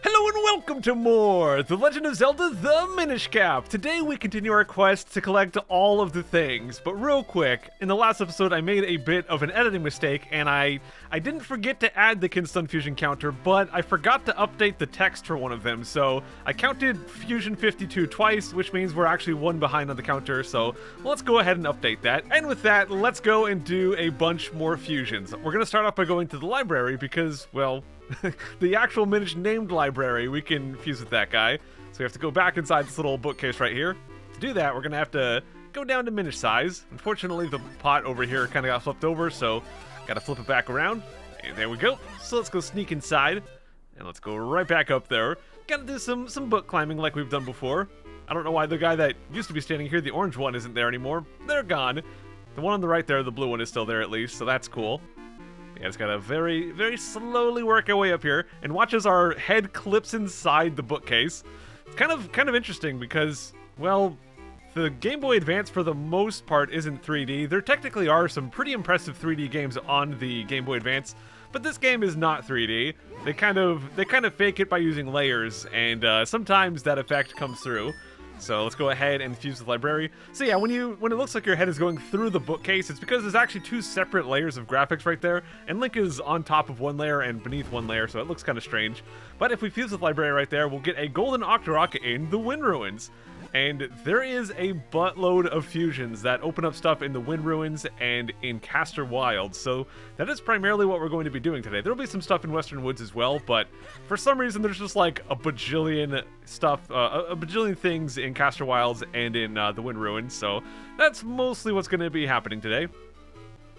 Hello and welcome to more The Legend of Zelda, the Minish Cap. Today we continue our quest to collect all of the things, but real quick, in the last episode I made a bit of an editing mistake and I didn't forget to add the kinstone fusion counter, but I forgot to update the text for one of them, so I counted fusion 52 twice, which means we're actually one behind on the counter, so let's go ahead and update that. And with that, let's go and do a bunch more fusions. We're gonna start off by going to the library because, well, the actual Minish named library, we can fuse with that guy. So we have to go back inside this little bookcase right here. To do that, we're going to have to go down to Minish size. Unfortunately, the pot over here kind of got flipped over, so got to flip it back around. And there we go. So let's go sneak inside, and let's go right back up there. Got to do some book climbing like we've done before. I don't know why the guy that used to be standing here, the orange one, isn't there anymore. They're gone. The one on the right there, the blue one, is still there at least, so that's cool. Yeah, just gotta very, very slowly work our way up here, and watch as our head clips inside the bookcase. It's kind of interesting because, well, the Game Boy Advance for the most part isn't 3D. There technically are some pretty impressive 3D games on the Game Boy Advance, but this game is not 3D. They kind of fake it by using layers, and sometimes that effect comes through. So let's go ahead and fuse the library. So yeah, when it looks like your head is going through the bookcase, it's because there's actually two separate layers of graphics right there, and Link is on top of one layer and beneath one layer, so it looks kind of strange. But if we fuse the library right there, we'll get a golden Octorok in the Wind Ruins. And there is a buttload of fusions that open up stuff in the Wind Ruins and in Castor Wilds, so that is primarily what we're going to be doing today. There'll be some stuff in Western Woods as well, but for some reason there's just like a bajillion stuff, a bajillion things in Castor Wilds and in the Wind Ruins, so that's mostly what's going to be happening today.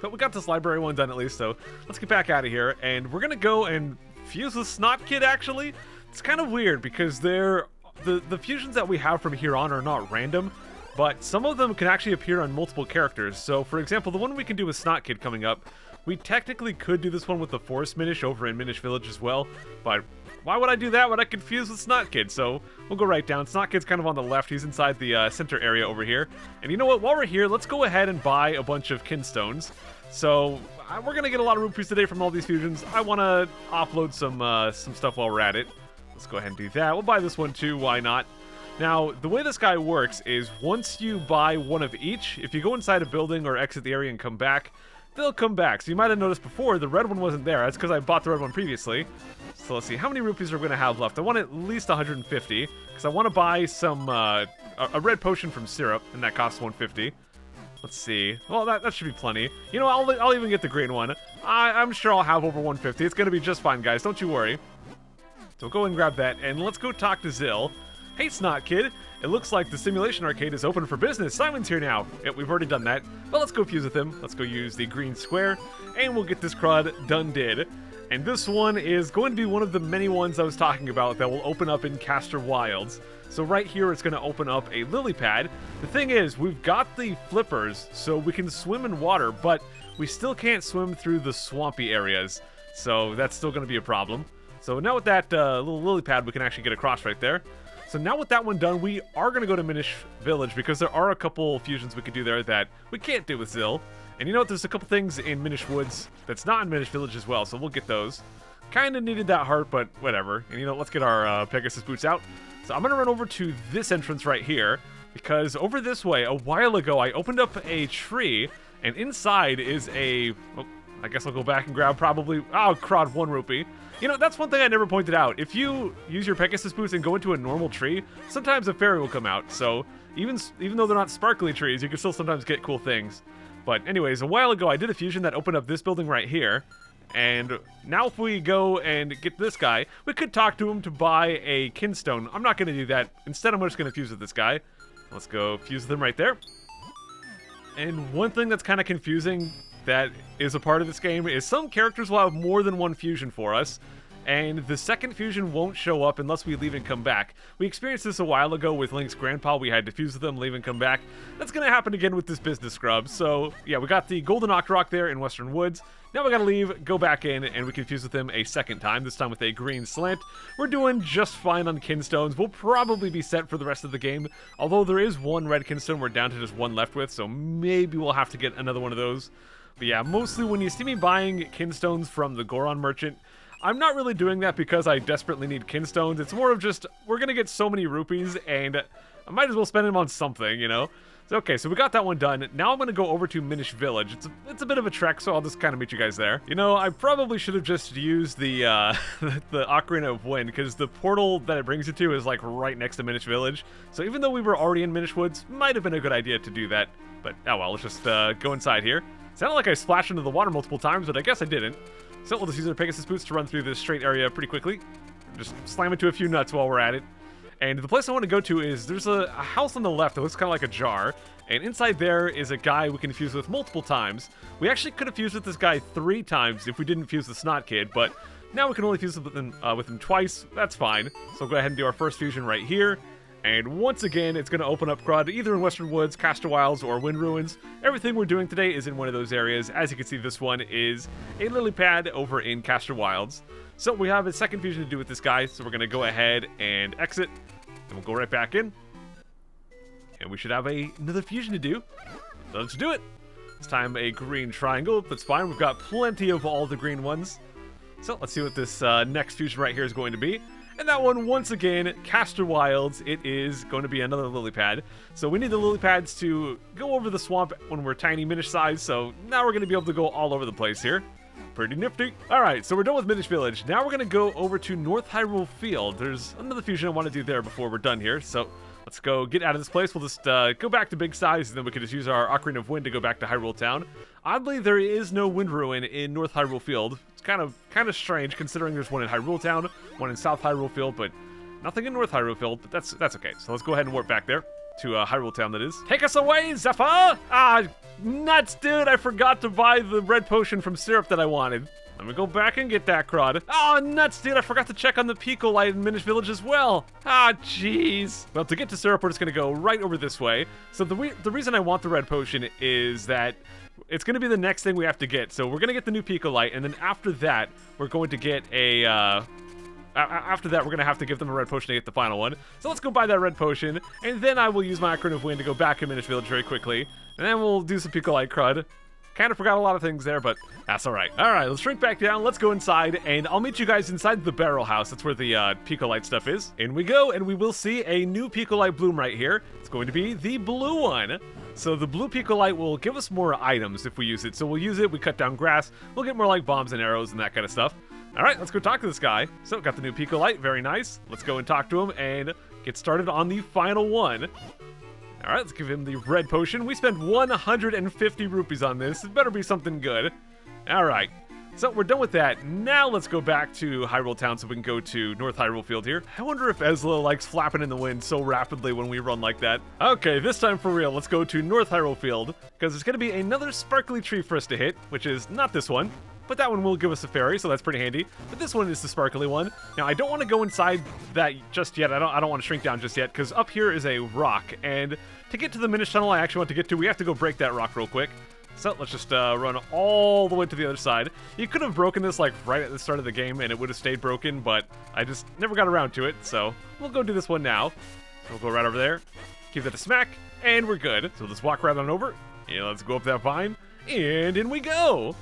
But we got this library one done at least, so let's get back out of here, and we're going to go and fuse with Snot Kid actually. It's kind of weird because the fusions that we have from here on are not random, but some of them can actually appear on multiple characters. So, for example, the one we can do with Snot Kid coming up, we technically could do this one with the Forest Minish over in Minish Village as well, but why would I do that when I could fuse with Snot Kid? So, we'll go right down. Snot Kid's kind of on the left. He's inside the center area over here. And you know what? While we're here, let's go ahead and buy a bunch of kinstones. So, we're going to get a lot of rupees today from all these fusions. I want to offload some stuff while we're at it. Let's go ahead and do that. We'll buy this one too, why not? Now, the way this guy works is once you buy one of each, if you go inside a building or exit the area and come back, they'll come back. So you might have noticed before, the red one wasn't there. That's because I bought the red one previously. So let's see, how many rupees are we going to have left? I want at least 150, because I want to buy some, a red potion from Syrup, and that costs 150. Let's see. Well, that should be plenty. You know, I'll even get the green one. I'm sure I'll have over 150. It's going to be just fine, guys. Don't you worry. So go and grab that, and let's go talk to Zill. Hey, Snot Kid. It looks like the Simulation Arcade is open for business. Simon's here now. Yep, we've already done that. But let's go fuse with him. Let's go use the green square, and we'll get this crud done did. And this one is going to be one of the many ones I was talking about that will open up in Castor Wilds. So right here, it's going to open up a lily pad. The thing is, we've got the flippers, so we can swim in water, but we still can't swim through the swampy areas. So that's still going to be a problem. So now with that little lily pad, we can actually get across right there. So now with that one done, we are going to go to Minish Village because there are a couple fusions we could do there that we can't do with Zill. And you know what, there's a couple things in Minish Woods that's not in Minish Village as well, so we'll get those. Kind of needed that heart, but whatever. And you know, let's get our Pegasus boots out. So I'm going to run over to this entrance right here because over this way, a while ago, I opened up a tree and inside is a... Oh, I guess I'll go back and grab probably... Oh, crud, 1 rupee. You know, that's one thing I never pointed out. If you use your Pegasus boots and go into a normal tree, sometimes a fairy will come out. So even though they're not sparkly trees, you can still sometimes get cool things. But anyways, a while ago, I did a fusion that opened up this building right here. And now if we go and get this guy, we could talk to him to buy a kinstone. I'm not going to do that. Instead, I'm just going to fuse with this guy. Let's go fuse with him right there. And one thing that's kind of confusing that is a part of this game is some characters will have more than one fusion for us, and the second fusion won't show up unless we leave and come back. We experienced this a while ago with Link's grandpa. We had to fuse with him, leave and come back. That's going to happen again with this business scrub. So yeah, we got the golden Octorok there in Western Woods. Now we got to leave, go back in, and we can fuse with him a second time, this time with a green slant. We're doing just fine on kinstones. We'll probably be set for the rest of the game, although there is one red kinstone we're down to just one left with, so maybe we'll have to get another one of those. But yeah, mostly when you see me buying kinstones from the Goron merchant, I'm not really doing that because I desperately need kinstones. It's more of just, we're gonna get so many rupees, and I might as well spend them on something, you know? So, okay, so we got that one done. Now I'm gonna go over to Minish Village. It's a bit of a trek, so I'll just kind of meet you guys there. You know, I probably should have just used the the Ocarina of Wind, because the portal that it brings you to is like right next to Minish Village. So even though we were already in Minish Woods, might have been a good idea to do that. But oh well, let's just go inside here. Sounded like I splashed into the water multiple times, but I guess I didn't. So we'll just use our Pegasus boots to run through this straight area pretty quickly. Just slam into a few nuts while we're at it. And the place I want to go to is, there's a house on the left that looks kind of like a jar. And inside there is a guy we can fuse with multiple times. We actually could have fused with this guy 3 times if we didn't fuse the Snot Kid, but now we can only fuse with him twice. That's fine. So we'll go ahead and do our first fusion right here. And once again, it's going to open up Crud either in Western Woods, Castor Wilds, or Wind Ruins. Everything we're doing today is in one of those areas. As you can see, this one is a lily pad over in Castor Wilds. So we have a second fusion to do with this guy, so we're going to go ahead and exit. And we'll go right back in. And we should have another fusion to do. So let's do it. This time a green triangle. That's fine. We've got plenty of all the green ones. So let's see what this next fusion right here is going to be. And that one, once again, Castor Wilds, it is going to be another lily pad. So we need the lily pads to go over the swamp when we're tiny Minish size, so now we're going to be able to go all over the place here. Pretty nifty. Alright, so we're done with Minish Village. Now we're going to go over to North Hyrule Field. There's another fusion I want to do there before we're done here, so let's go get out of this place. We'll just go back to big size, and then we can just use our Ocarina of Wind to go back to Hyrule Town. Oddly, there is no Wind Ruin in North Hyrule Field. It's kind of strange, considering there's one in Hyrule Town, one in South Hyrule Field, but nothing in North Hyrule Field, but that's okay. So let's go ahead and warp back there to Hyrule Town, that is. Take us away, Zephyr! Ah, nuts, dude! I forgot to buy the red potion from Syrup that I wanted. Let me go back and get that, Crud. Oh, nuts, dude. I forgot to check on the Pico Light in Minish Village as well. Ah, jeez. Well, to get to Syrup, we're just going to go right over this way. So the reason I want the red potion is that it's going to be the next thing we have to get. So we're going to get the new Pico Light, and then after that, we're going to get a... after that, we're going to have to give them a red potion to get the final one. So let's go buy that red potion, and then I will use my Ocarina of Wind to go back in Minish Village very quickly. And then we'll do some Pico Light Crud. Kind of forgot a lot of things there, but that's alright. Alright, let's shrink back down, let's go inside, and I'll meet you guys inside the barrel house. That's where the Pico Light stuff is. In we go, and we will see a new Pico Light bloom right here. It's going to be the blue one. So the blue Pico Light will give us more items if we use it. So we'll use it, we cut down grass, we'll get more like bombs and arrows and that kind of stuff. Alright, let's go talk to this guy. So, got the new Pico Light, very nice. Let's go and talk to him and get started on the final one. Alright, let's give him the red potion. We spent 150 rupees on this. It better be something good. Alright, so we're done with that. Now let's go back to Hyrule Town so we can go to North Hyrule Field here. I wonder if Ezla likes flapping in the wind so rapidly when we run like that. Okay, this time for real, let's go to North Hyrule Field, because there's going to be another sparkly tree for us to hit, which is not this one. But that one will give us a fairy, so that's pretty handy. But this one is the sparkly one. Now, I don't want to go inside that just yet. I don't want to shrink down just yet, because up here is a rock. And to get to the Minish Tunnel I actually want to get to, we have to go break that rock real quick. So let's just run all the way to the other side. You could have broken this like right at the start of the game, and it would have stayed broken, but I just never got around to it. So we'll go do this one now. We'll go right over there, give that a smack, and we're good. So we'll just walk right on over. Yeah, let's go up that vine, and in we go.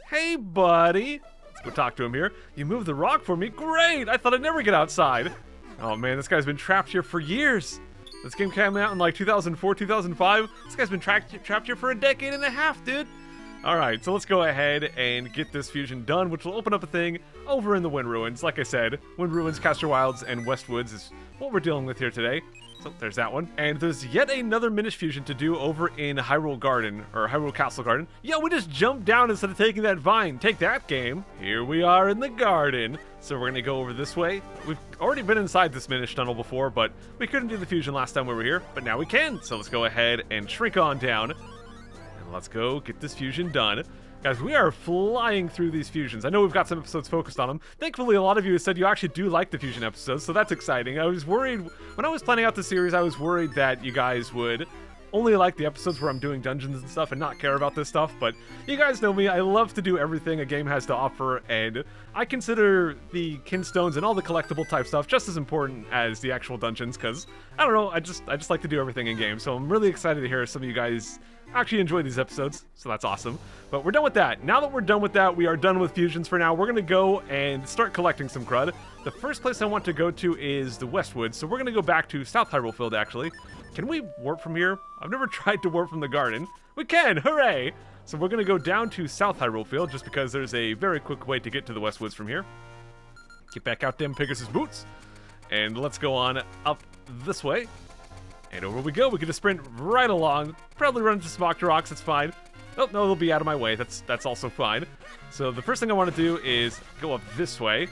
Hey, buddy. Let's go talk to him here. You moved the rock for me? Great! I thought I'd never get outside. Oh, man, this guy's been trapped here for years. This game came out in, like, 2004, 2005. This guy's been trapped here for a decade and a half, dude. Alright, so let's go ahead and get this fusion done, which will open up a thing over in the Wind Ruins. Like I said, Wind Ruins, Castor Wilds, and Westwoods is what we're dealing with here today. So there's that one. And there's yet another Minish fusion to do over in Hyrule Garden, or Hyrule Castle Garden. Yeah, we just jumped down instead of taking that vine. Take that, game. Here we are in the garden. So we're gonna go over this way. We've already been inside this Minish tunnel before, but we couldn't do the fusion last time we were here, but now we can. So let's go ahead and shrink on down. And let's go get this fusion done. Guys, we are flying through these fusions. I know we've got some episodes focused on them. Thankfully, a lot of you said you actually do like the fusion episodes, so that's exciting. I was worried, when I was planning out the series, I was worried that you guys would only like the episodes where I'm doing dungeons and stuff and not care about this stuff, but you guys know me, I love to do everything a game has to offer, and I consider the kinstones and all the collectible type stuff just as important as the actual dungeons, because, I don't know, I just like to do everything in game, so I'm really excited to hear some of you guys actually enjoy these episodes, so that's awesome. But we're done with that. Now that we're done with that, we are done with fusions for now. We're gonna go and start collecting some crud. The first place I want to go to is the Westwoods, so we're gonna go back to South Hyrule Field, actually. Can we warp from here? I've never tried to warp from the garden. We can, hooray! So we're gonna go down to South Hyrule Field, just because there's a very quick way to get to the Westwoods from here. Get back out them Pegasus boots, and let's go on up this way. And over we go. We can just sprint right along. Probably run into some Octoroks. It's fine. Oh, no, they'll be out of my way. That's also fine. So the first thing I want to do is go up this way.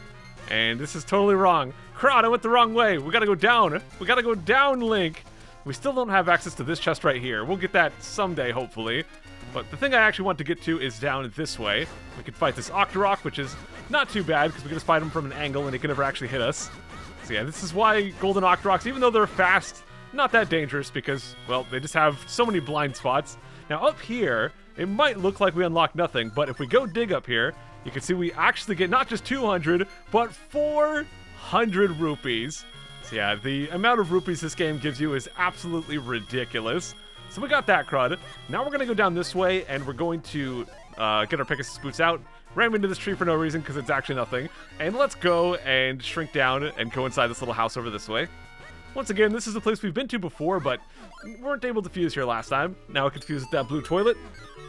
And this is totally wrong. Crud, I went the wrong way. We gotta go down. We gotta go down, Link. We still don't have access to this chest right here. We'll get that someday, hopefully. But the thing I actually want to get to is down this way. We can fight this Octorok, which is not too bad, because we can just fight him from an angle and he can never actually hit us. So yeah, this is why Golden Octoroks, even though they're fast, not that dangerous, because, well, they just have so many blind spots. Now up here, it might look like we unlock nothing, but if we go dig up here, you can see we actually get not just 200, but 400 rupees. So yeah, the amount of rupees this game gives you is absolutely ridiculous. So we got that crud. Now we're going to go down this way, and we're going to get our Pegasus boots out. Ram into this tree for no reason, because it's actually nothing. And let's go and shrink down and go inside this little house over this way. Once again, this is a place we've been to before, but weren't able to fuse here last time. Now I can fuse with that blue toilet,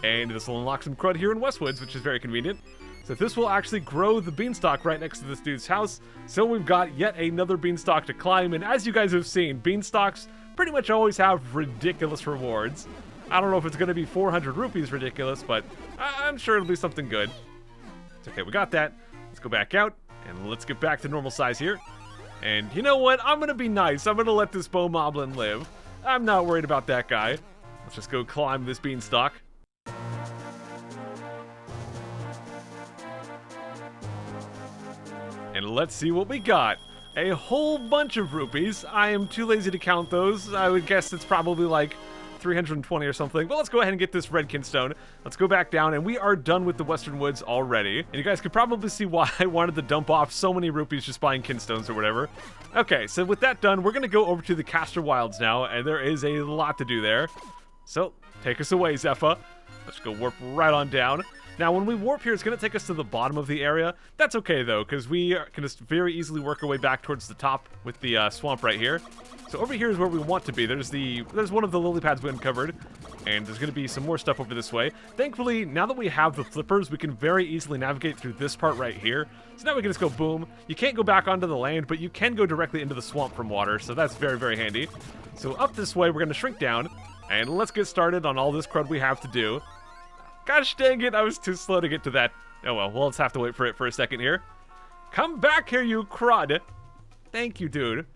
and this will unlock some crud here in Westwoods, which is very convenient. So this will actually grow the beanstalk right next to this dude's house, so we've got yet another beanstalk to climb, and as you guys have seen, beanstalks pretty much always have ridiculous rewards. I don't know if it's going to be 400 rupees ridiculous, but I'm sure it'll be something good. It's okay, we got that. Let's go back out, and let's get back to normal size here. And you know what? I'm going to be nice. I'm going to let this Bow Moblin live. I'm not worried about that guy. Let's just go climb this beanstalk. And let's see what we got. A whole bunch of rupees. I am too lazy to count those. I would guess it's probably like 320 or something. But let's go ahead and get this red kinstone. Let's go back down, and we are done with the Western Woods already. And you guys could probably see why I wanted to dump off so many rupees just buying kinstones or whatever. Okay, so with that done, we're going to go over to the Castor Wilds now, and there is a lot to do there. So, take us away, Zephyr. Let's go warp right on down. Now, when we warp here, it's going to take us to the bottom of the area. That's okay, though, because we can just very easily work our way back towards the top with the swamp right here. So over here is where we want to be. There's one of the lily pads we uncovered, and there's going to be some more stuff over this way. Thankfully, now that we have the flippers, we can very easily navigate through this part right here. So now we can just go boom. You can't go back onto the land, but you can go directly into the swamp from water, so that's very, very handy. So up this way, we're going to shrink down, and let's get started on all this crud we have to do. Gosh dang it, I was too slow to get to that. Oh well, we'll just have to wait for it for a second here. Come back here, you crud! Thank you, dude.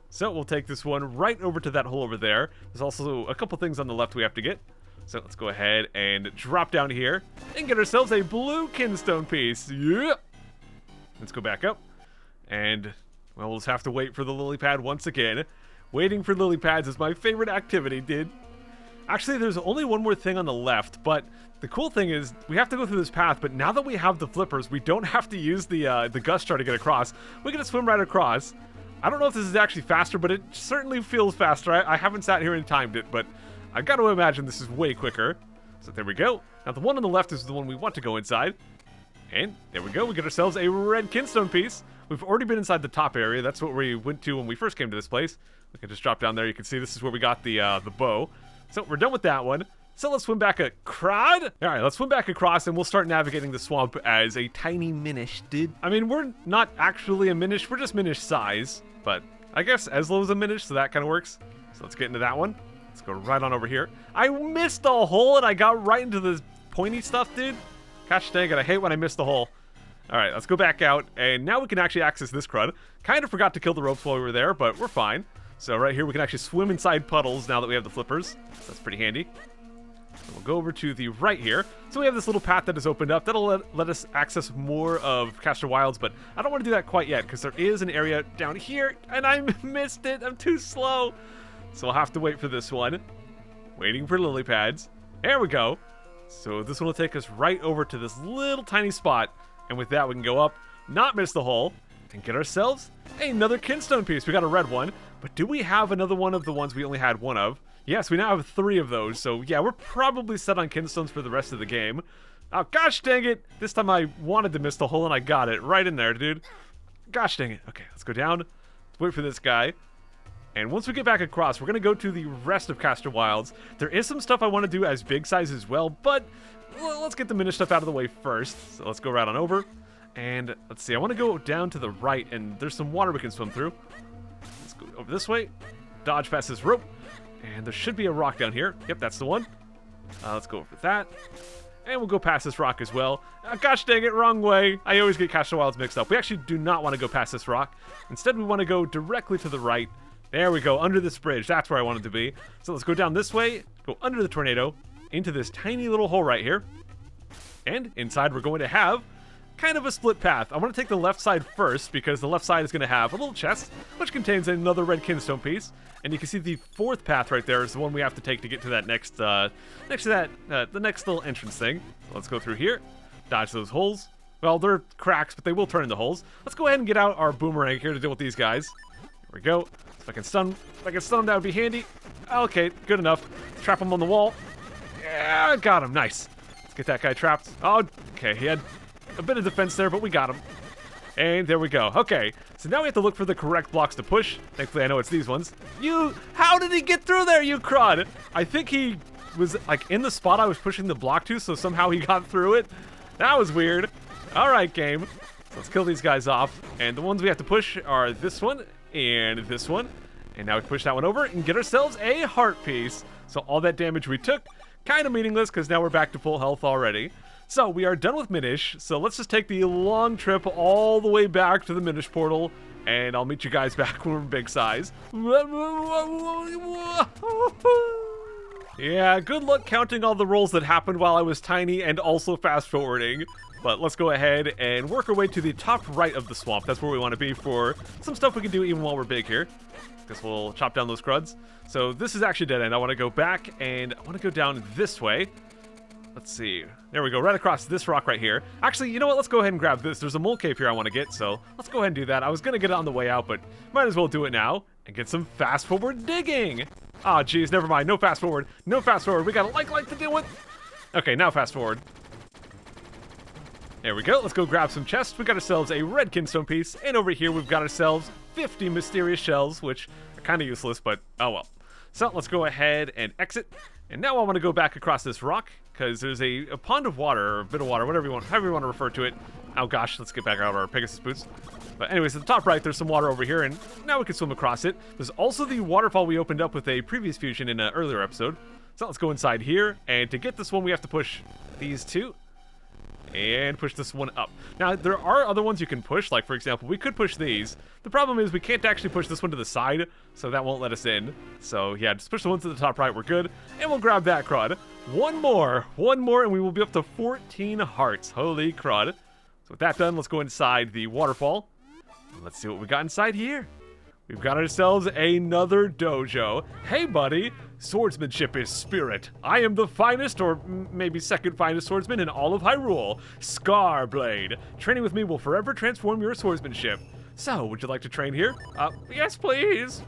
So we'll take this one right over to that hole over there. There's also a couple things on the left we have to get. So let's go ahead and drop down here and get ourselves a blue kinstone piece. Yeah! Let's go back up. And, well, we'll just have to wait for the lily pad once again. Waiting for lily pads is my favorite activity, dude. Actually, there's only one more thing on the left, but the cool thing is we have to go through this path, but now that we have the flippers, we don't have to use the gust jar to get across. We can just swim right across. I don't know if this is actually faster, but it certainly feels faster. I haven't sat here and timed it, but I've got to imagine this is way quicker. So there we go. Now the one on the left is the one we want to go inside. And there we go. We get ourselves a red kinstone piece. We've already been inside the top area. That's what we went to when we first came to this place. We can just drop down there. You can see this is where we got the bow. So we're done with that one. So let's swim back across. All right, let's swim back across, and we'll start navigating the swamp as a tiny Minish, dude. I mean, we're not actually a Minish. We're just Minish size. But I guess Eslo's a Minish, so that kind of works. So let's get into that one. Let's go right on over here. I missed the hole, and I got right into the pointy stuff, dude. Gosh dang it, I hate when I miss the hole. All right, let's go back out, and now we can actually access this crud. Kind of forgot to kill the ropes while we were there, but we're fine. So right here, we can actually swim inside puddles now that we have the flippers. So that's pretty handy. So we'll go over to the right here. So we have this little path that is opened up. That'll let us access more of Castor Wilds, but I don't want to do that quite yet because there is an area down here, and I missed it. I'm too slow. So we'll have to wait for this one. Waiting for lily pads. There we go. So this one will take us right over to this little tiny spot. And with that, we can go up, not miss the hole, and get ourselves another kinstone piece. We got a red one. But do we have another one of the ones we only had one of? Yes, we now have 3 of those. So yeah, we're probably set on kinstones for the rest of the game. Oh, gosh dang it. This time I wanted to miss the hole and I got it right in there, dude. Gosh dang it. Okay, let's go down. Let's wait for this guy. And once we get back across, we're going to go to the rest of Castor Wilds. There is some stuff I want to do as big size as well, but let's get the Minish stuff out of the way first. So let's go right on over. And let's see, I want to go down to the right, and there's some water we can swim through. Let's go over this way. Dodge past this rope. And there should be a rock down here. Yep, that's the one. Let's go over that. And we'll go past this rock as well. Gosh dang it, wrong way. I always get Castor Wilds mixed up. We actually do not want to go past this rock. Instead, we want to go directly to the right. There we go, under this bridge. That's where I wanted to be. So let's go down this way, go under the tornado, into this tiny little hole right here. And inside, we're going to have kind of a split path. I want to take the left side first because the left side is going to have a little chest, which contains another red kinstone piece. And you can see the 4th path right there is the one we have to take to get to that next, the next little entrance thing. So let's go through here, dodge those holes. Well, they're cracks, but they will turn into holes. Let's go ahead and get out our boomerang here to deal with these guys. Here we go. If I can stun them, that would be handy. Okay, good enough. Trap him on the wall. Yeah, got him. Nice. Let's get that guy trapped. Oh, okay. He had a bit of defense there, but we got him. And there we go. Okay, so now we have to look for the correct blocks to push. Thankfully, I know it's these ones. How did he get through there, you crud? I think he was, like, in the spot I was pushing the block to, so somehow he got through it. That was weird. All right, game. So let's kill these guys off. And the ones we have to push are this one and this one. And now we push that one over and get ourselves a heart piece. So all that damage we took, kind of meaningless because now we're back to full health already. So we are done with Minish, so let's just take the long trip all the way back to the Minish portal, and I'll meet you guys back when we're big size. Yeah, good luck counting all the rolls that happened while I was tiny and also fast forwarding. But let's go ahead and work our way to the top right of the swamp. That's where we want to be for some stuff we can do even while we're big here. Guess we'll chop down those cruds. So this is actually dead end. I want to go back and I want to go down this way. Let's see. There we go, right across this rock right here. Actually, you know what? Let's go ahead and grab this. There's a mole cave here I want to get, so let's go ahead and do that. I was going to get it on the way out, but might as well do it now and get some fast forward digging. Oh, geez, never mind. No fast forward. No fast forward. We got a like to deal with. Okay, now fast forward. There we go. Let's go grab some chests. We got ourselves a red kinstone piece, and over here we've got ourselves 50 mysterious shells, which are kind of useless, but oh well. So let's go ahead and exit. And now I want to go back across this rock because there's a pond of water, or a bit of water, whatever you want, however you want to refer to it. Oh gosh, let's get back out of our Pegasus boots. But anyways, at the top right, there's some water over here, and now we can swim across it. There's also the waterfall we opened up with a previous fusion in an earlier episode. So let's go inside here, and to get this one, we have to push these two. And push this one up. Now, there are other ones you can push, like, for example, we could push these. The problem is we can't actually push this one to the side, so that won't let us in. So, yeah, just push the ones to the top right, we're good. And we'll grab that crud. One more, and we will be up to 14 hearts. Holy crud. So with that done, let's go inside the waterfall. Let's see what we got inside here. We've got ourselves another dojo. Hey, buddy. Swordsmanship is spirit. I am the finest, or maybe second finest swordsman in all of Hyrule. Scarblade. Training with me will forever transform your swordsmanship. So, would you like to train here? Yes, please.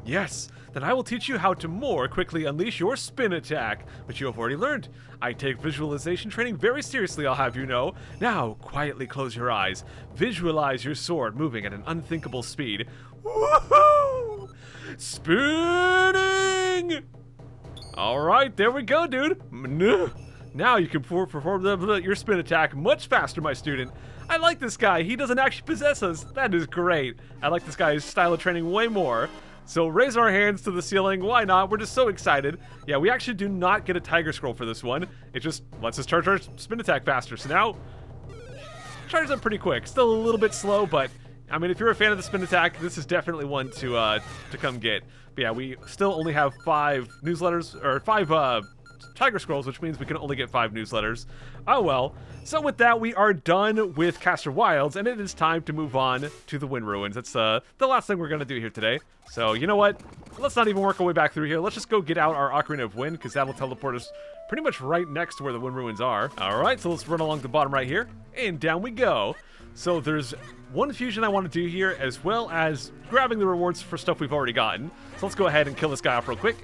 Yes, then I will teach you how to more quickly unleash your spin attack, which you have already learned. I take visualization training very seriously, I'll have you know. Now, quietly close your eyes. Visualize your sword moving at an unthinkable speed. Woohoo! Spinning! Alright, there we go, dude. Now you can perform your spin attack much faster, my student. I like this guy. He doesn't actually possess us. That is great. I like this guy's style of training way more. So raise our hands to the ceiling. Why not? We're just so excited. Yeah, we actually do not get a tiger scroll for this one. It just lets us charge our spin attack faster. So now, charge up pretty quick. Still a little bit slow, but I mean, if you're a fan of the spin attack, this is definitely one to come get. But yeah, we still only have 5 newsletters, or 5 Tiger Scrolls, which means we can only get 5 newsletters. Oh well. So with that, we are done with Caster Wilds, and it is time to move on to the Wind Ruins. That's the last thing we're going to do here today. So, you know what? Let's not even work our way back through here. Let's just go get out our Ocarina of Wind, because that'll teleport us pretty much right next to where the Wind Ruins are. Alright, so let's run along the bottom right here, and down we go. So there's one fusion I want to do here, as well as grabbing the rewards for stuff we've already gotten. So let's go ahead and kill this guy off real quick.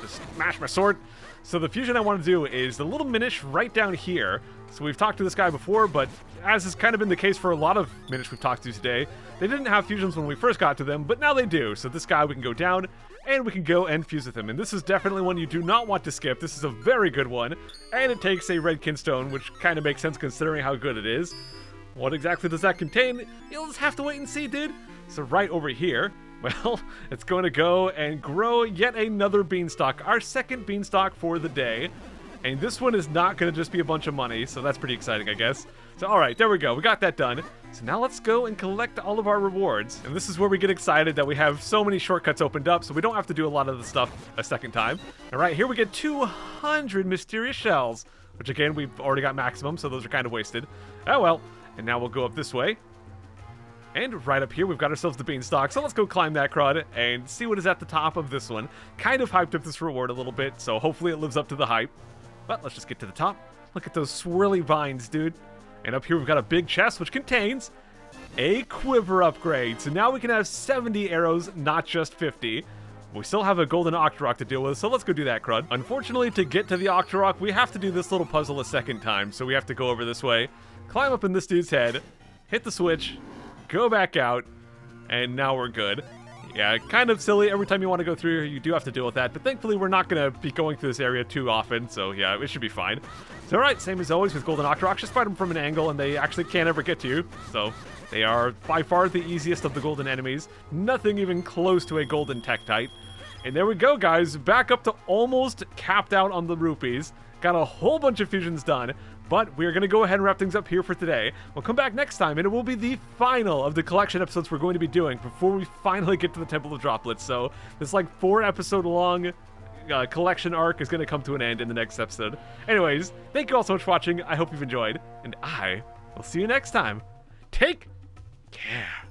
Just smash my sword. So the fusion I want to do is the little Minish right down here. So we've talked to this guy before, but as has kind of been the case for a lot of Minish we've talked to today, they didn't have fusions when we first got to them, but now they do. So this guy we can go down, and we can go and fuse with him. And this is definitely one you do not want to skip. This is a very good one, and it takes a red kinstone, which kind of makes sense considering how good it is. What exactly does that contain? You'll just have to wait and see, dude. So right over here, well, it's going to go and grow yet another beanstalk, our second beanstalk for the day. And this one is not going to just be a bunch of money, so that's pretty exciting, I guess. So, all right, there we go. We got that done. So now let's go and collect all of our rewards. And this is where we get excited that we have so many shortcuts opened up, so we don't have to do a lot of the stuff a second time. All right, here we get 200 mysterious shells, which again, we've already got maximum, so those are kind of wasted. Oh, well. And now we'll go up this way. And right up here, we've got ourselves the beanstalk. So let's go climb that crud and see what is at the top of this one. Kind of hyped up this reward a little bit, so hopefully it lives up to the hype. But let's just get to the top. Look at those swirly vines, dude. And up here, we've got a big chest, which contains a quiver upgrade. So now we can have 70 arrows, not just 50. We still have a golden Octorok to deal with, so let's go do that, crud. Unfortunately, to get to the Octorok, we have to do this little puzzle a second time. So we have to go over this way, climb up in this dude's head, hit the switch, go back out, and now we're good. Yeah, kind of silly. Every time you want to go through here, you do have to deal with that. But thankfully, we're not going to be going through this area too often. So yeah, it should be fine. So alright, same as always with Golden Octoroks. Just fight them from an angle, and they actually can't ever get to you. So they are by far the easiest of the golden enemies. Nothing even close to a golden Tektite. And there we go, guys. Back up to almost capped out on the rupees. Got a whole bunch of fusions done. But we're going to go ahead and wrap things up here for today. We'll come back next time, and it will be the final of the collection episodes we're going to be doing before we finally get to the Temple of Droplets. So this like 4-episode-long collection arc is going to come to an end in the next episode. Anyways, thank you all so much for watching. I hope you've enjoyed, and I will see you next time. Take care.